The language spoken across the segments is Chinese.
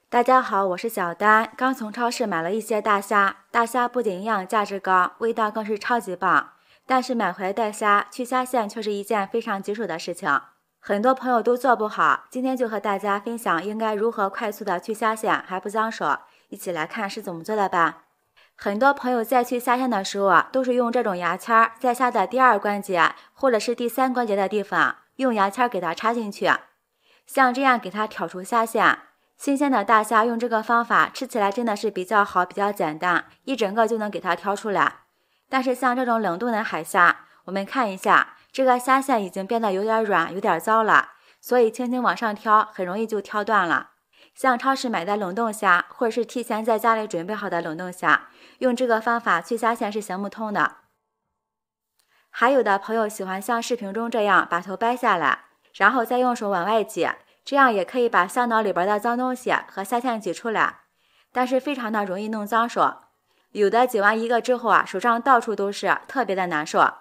大家好，我是小丹，刚从超市买了一些大虾。大虾不仅营养价值高，味道更是超级棒。但是买回来的虾去虾线却是一件非常棘手的事情，很多朋友都做不好。今天就和大家分享应该如何快速的去虾线还不脏手，一起来看是怎么做的吧。很多朋友在去虾线的时候都是用这种牙签在虾的第二关节或者是第三关节的地方用牙签给它插进去，像这样给它挑出虾线。新鲜的大虾用这个方法吃起来真的是比较好，比较简单，一整个就能给它挑出来。但是像这种冷冻的海虾，我们看一下，这个虾线已经变得有点软，有点糟了，所以轻轻往上挑，很容易就挑断了。像超市买的冷冻虾，或者是提前在家里准备好的冷冻虾，用这个方法去虾线是行不通的。还有的朋友喜欢像视频中这样把头掰下来，然后再用手往外挤，这样也可以把虾脑里边的脏东西和虾线挤出来，但是非常的容易弄脏手。有的挤完一个之后手上到处都是，特别的难受。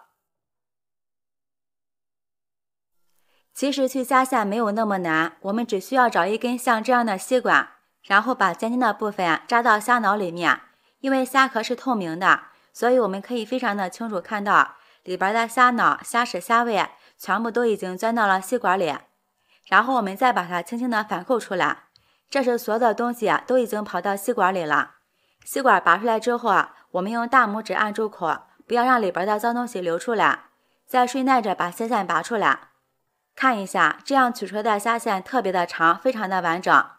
其实去虾线没有那么难，我们只需要找一根像这样的吸管，然后把尖尖的部分扎到虾脑里面。因为虾壳是透明的，所以我们可以非常的清楚看到里边的虾脑、虾屎、虾味全部都已经钻到了吸管里。然后我们再把它轻轻的反扣出来，这时所有的东西都已经跑到吸管里了。吸管拔出来之后我们用大拇指按住口，不要让里边的脏东西流出来，再顺带着把虾线拔出来。看一下，这样取出来的虾线特别的长，非常的完整。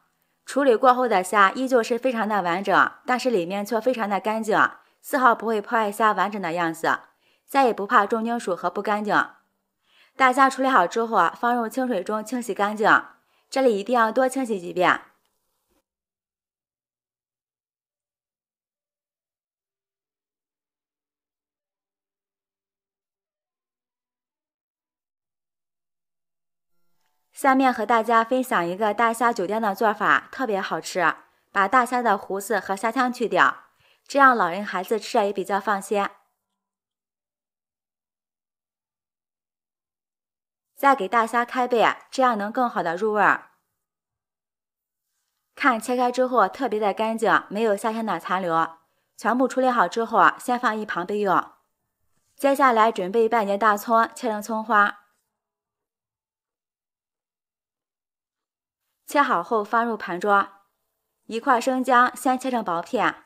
处理过后的虾依旧是非常的完整，但是里面却非常的干净，丝毫不会破坏虾完整的样子，再也不怕重金属和不干净。大虾处理好之后放入清水中清洗干净，这里一定要多清洗几遍。下面和大家分享一个大虾酒店的做法，特别好吃。把大虾的胡子和虾枪去掉，这样老人孩子吃着也比较放心。再给大虾开背，这样能更好的入味儿。看切开之后特别的干净，没有虾线的残留。全部处理好之后先放一旁备用。接下来准备半截大葱，切成葱花。切好后放入盘中。一块生姜先切成薄片，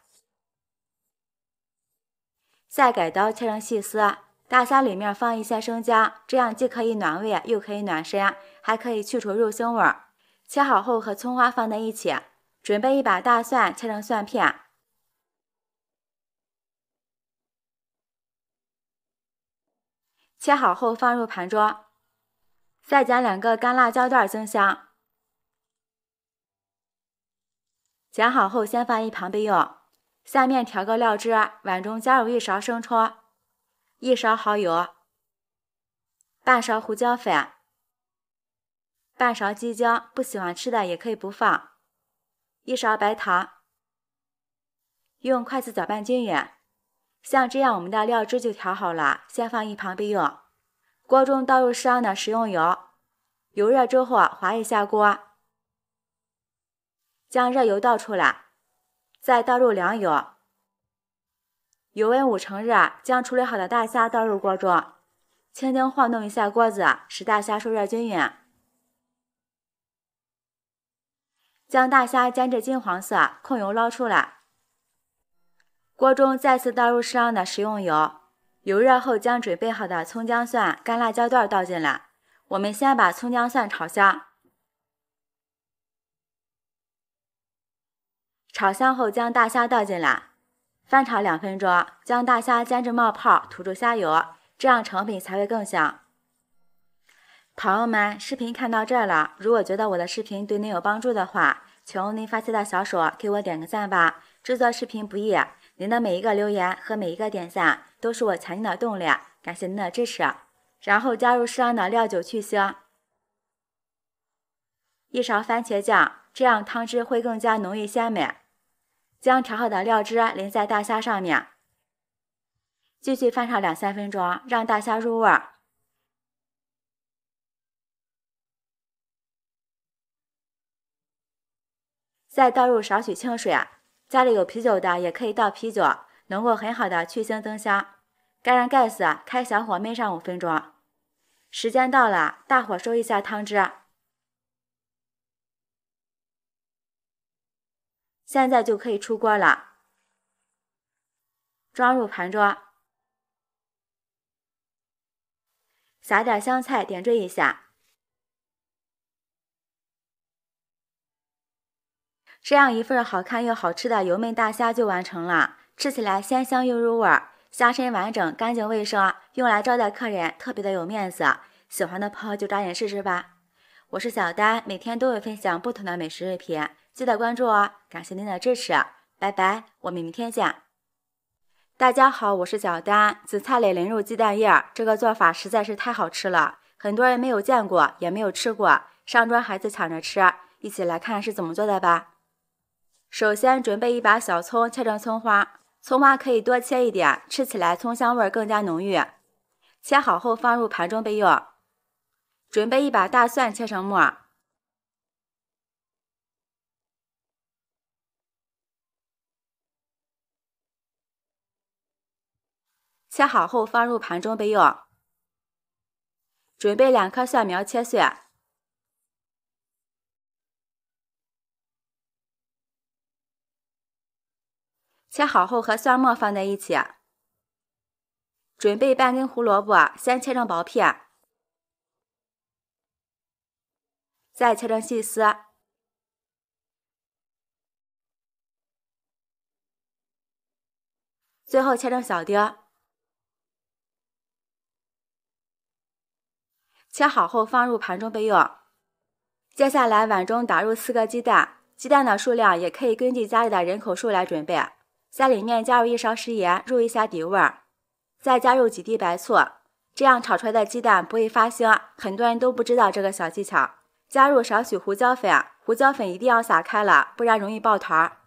再改刀切成细丝。大虾里面放一些生姜，这样既可以暖胃又可以暖身，还可以去除肉腥味儿。切好后和葱花放在一起，准备一把大蒜切成蒜片。切好后放入盘中，再剪2个干辣椒段增香。剪好后先放一旁备用。下面调个料汁，碗中加入1勺生抽，1勺蚝油，半勺胡椒粉，半勺鸡精，不喜欢吃的也可以不放，1勺白糖，用筷子搅拌均匀。像这样我们的料汁就调好了，先放一旁备用。锅中倒入适量的食用油，油热之后划一下锅，将热油倒出来，再倒入凉油，油温5成热，将处理好的大虾倒入锅中，轻轻晃动一下锅子，使大虾受热均匀。将大虾煎至金黄色，控油捞出来。锅中再次倒入适量的食用油，油热后将准备好的葱姜蒜、干辣椒段倒进来。我们先把葱姜蒜炒香，炒香后将大虾倒进来，翻炒2分钟，将大虾煎至冒泡，吐出虾油，这样成品才会更香。朋友们，视频看到这儿了，如果觉得我的视频对您有帮助的话，请用您发起的小手给我点个赞吧。制作视频不易，您的每一个留言和每一个点赞都是我前进的动力，感谢您的支持。然后加入适量的料酒去腥，1勺番茄酱，这样汤汁会更加浓郁鲜美。将调好的料汁淋在大虾上面，继续翻炒2-3分钟，让大虾入味儿。再倒入少许清水，家里有啤酒的也可以倒啤酒，能够很好的去腥增香。盖上盖子，开小火焖上5分钟。时间到了，大火收一下汤汁。现在就可以出锅了，装入盘中，撒点香菜点缀一下。这样一份好看又好吃的油焖大虾就完成了，吃起来鲜香又入味儿，虾身完整干净卫生，用来招待客人特别的有面子。喜欢的朋友就抓紧试试吧。我是小丹，每天都会分享不同的美食视频，记得关注哦。感谢您的支持，拜拜，我们明天见。大家好，我是小丹。紫菜里淋入鸡蛋液，这个做法实在是太好吃了，很多人没有见过，也没有吃过，上桌孩子抢着吃。一起来看是怎么做的吧。首先准备一把小葱，切成葱花，葱花可以多切一点，吃起来葱香味更加浓郁。切好后放入盘中备用。准备一把大蒜，切成末。切好后放入盘中备用。准备2颗蒜苗，切碎。切好后和蒜末放在一起。准备半根胡萝卜，先切成薄片，再切成细丝，最后切成小丁。切好后放入盘中备用。接下来碗中打入4个鸡蛋，鸡蛋的数量也可以根据家里的人口数来准备。在里面加入1勺食盐，入一下底味儿，再加入几滴白醋，这样炒出来的鸡蛋不会发腥。很多人都不知道这个小技巧。加入少许胡椒粉，胡椒粉一定要撒开了，不然容易爆团。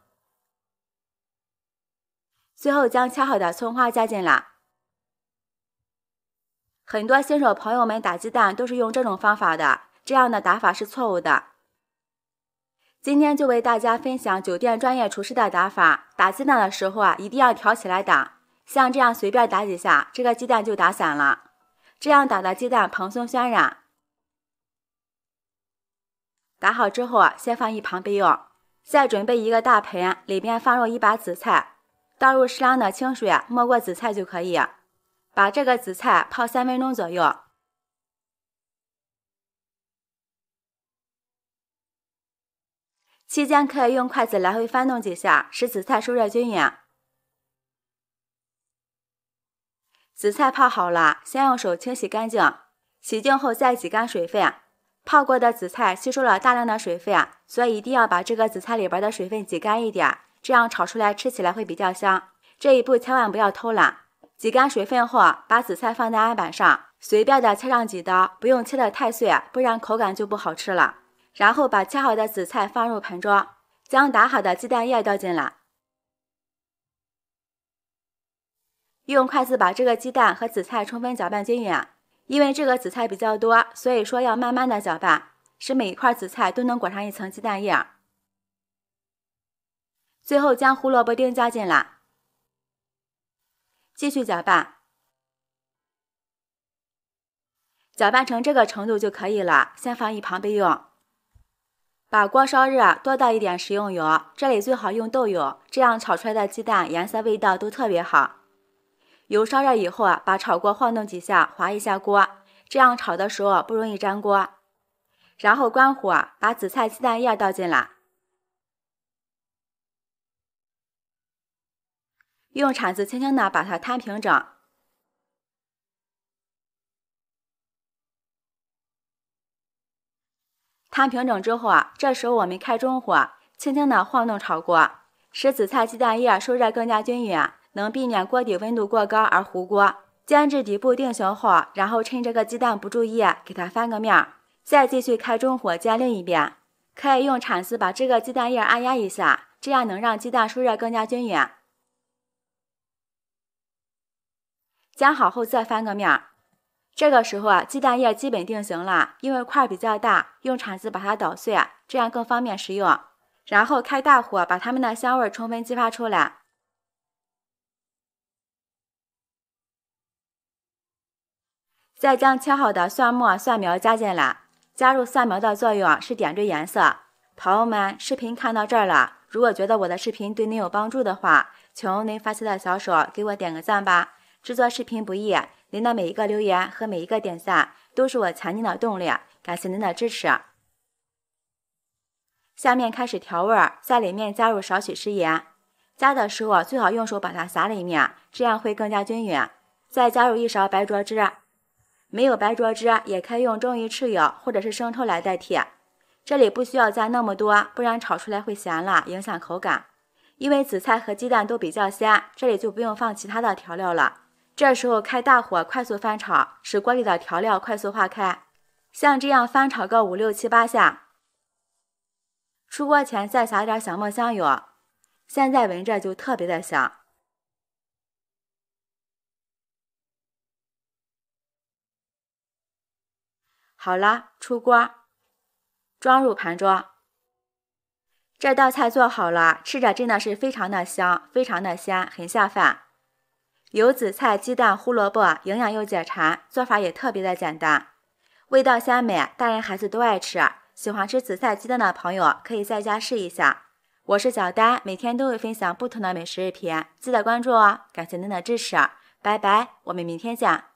最后将切好的葱花加进来。很多新手朋友们打鸡蛋都是用这种方法的，这样的打法是错误的。今天就为大家分享酒店专业厨师的打法，打鸡蛋的时候一定要挑起来打，像这样随便打几下，这个鸡蛋就打散了。这样打的鸡蛋蓬松暄软。打好之后先放一旁备用。再准备一个大盆，里边放入1把紫菜，倒入适量的清水，没过紫菜就可以。把这个紫菜泡3分钟左右。期间可以用筷子来回翻动几下，使紫菜受热均匀。紫菜泡好了，先用手清洗干净，洗净后再挤干水分。泡过的紫菜吸收了大量的水分，所以一定要把这个紫菜里边的水分挤干一点，这样炒出来吃起来会比较香。这一步千万不要偷懒。挤干水分后，把紫菜放在案板上，随便的切上几刀，不用切得太碎，不然口感就不好吃了。然后把切好的紫菜放入盆中，将打好的鸡蛋液倒进来。用筷子把这个鸡蛋和紫菜充分搅拌均匀。因为这个紫菜比较多，所以说要慢慢的搅拌，使每一块紫菜都能裹上一层鸡蛋液。最后将胡萝卜丁加进来，继续搅拌。搅拌成这个程度就可以了，先放一旁备用。把锅烧热，多倒一点食用油，这里最好用豆油，这样炒出来的鸡蛋颜色味道都特别好。油烧热以后把炒锅晃动几下，划一下锅，这样炒的时候不容易粘锅。然后关火，把紫菜鸡蛋液倒进来，用铲子轻轻的把它摊平整。摊平整之后这时候我们开中火，轻轻的晃动炒锅，使紫菜鸡蛋液受热更加均匀，能避免锅底温度过高而糊锅。煎至底部定型后，然后趁这个鸡蛋不注意，给它翻个面，再继续开中火煎另一边。可以用铲子把这个鸡蛋液按压一下，这样能让鸡蛋受热更加均匀。煎好后再翻个面，这个时候鸡蛋液基本定型了，因为块比较大，用铲子把它捣碎，这样更方便食用。然后开大火把它们的香味充分激发出来。再将切好的蒜末、蒜苗加进来。加入蒜苗的作用是点缀颜色。朋友们，视频看到这儿了，如果觉得我的视频对您有帮助的话，请用您发起的小手给我点个赞吧。制作视频不易，您的每一个留言和每一个点赞都是我前进的动力，感谢您的支持。下面开始调味，在里面加入少许食盐。加的时候最好用手把它撒里面，这样会更加均匀。再加入1勺白灼汁。没有白灼汁也可以用蒸鱼豉油或者是生抽来代替。这里不需要加那么多，不然炒出来会咸了，影响口感。因为紫菜和鸡蛋都比较鲜，这里就不用放其他的调料了。这时候开大火快速翻炒，使锅里的调料快速化开。像这样翻炒个5、6、7、8下。出锅前再撒点小磨香油，现在闻着就特别的香。好了，出锅，装入盘中。这道菜做好了，吃着真的是非常的香，非常的鲜，很下饭。有紫菜、鸡蛋、胡萝卜，营养又解馋，做法也特别的简单，味道鲜美，大人孩子都爱吃。喜欢吃紫菜鸡蛋的朋友可以在家试一下。我是小丹，每天都会分享不同的美食视频，记得关注哦，感谢您的支持，拜拜，我们明天见。